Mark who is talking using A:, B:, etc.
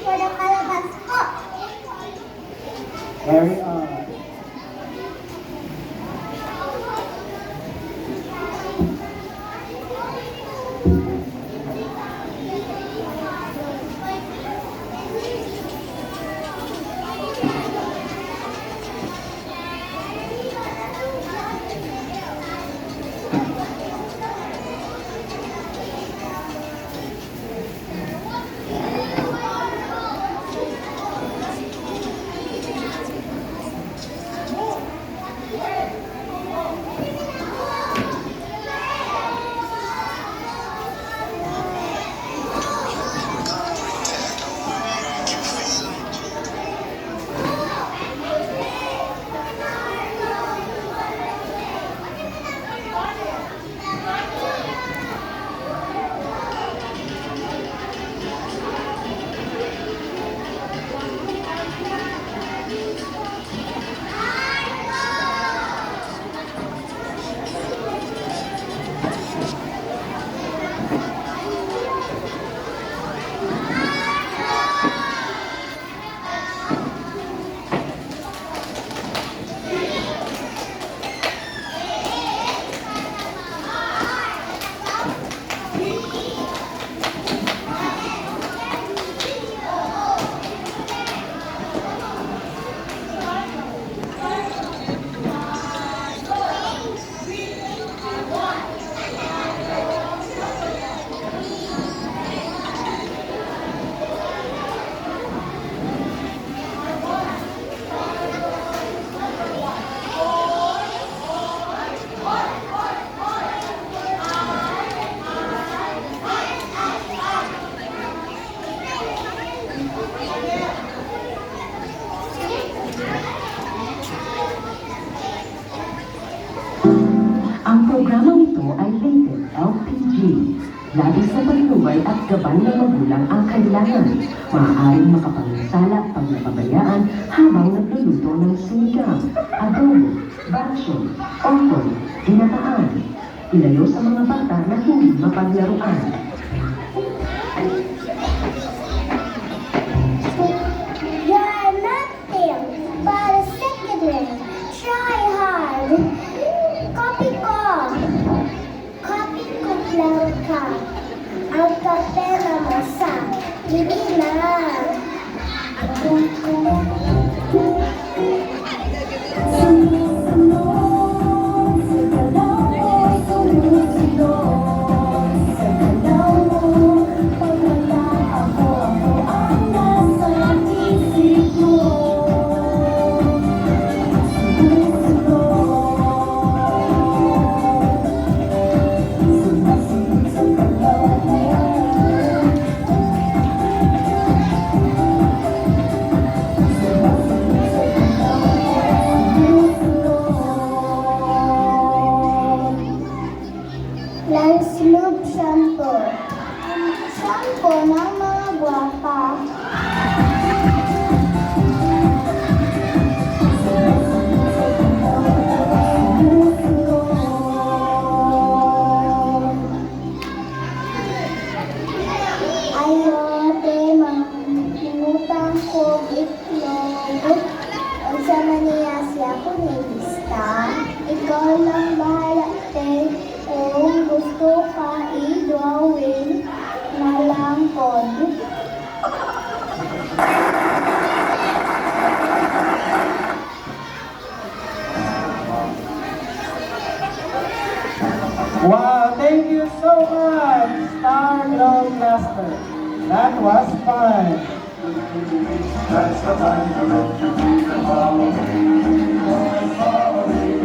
A: for the Calabas po.
B: Carry on.
C: Ang programang ito ay rated LPG. Lagi sa pagluway at gabay ng magulang ang kailangan. Maaaring makapanginsala pag napabayaan habang nagluluto ng sinigang, adobo, batso, okoy, ginataan. Ilayo sa mga bata na hindi mapaglaruan.
A: You're nothing but a second rate. Try hard. Copy ko lang ka. Ang kapela mo sa libinan. Lansloob Shampoo. Shampoo ng mga gwapa. Ayote, mangutang ko itlog. Ang sama niya siya ko nilista. Ikaw lang bahala, te. Kung gusto ka i-drawing na lang pod.
B: Wow, thank you so much, Star Globe Master. That was fun.
D: That's the time to let you be the follow.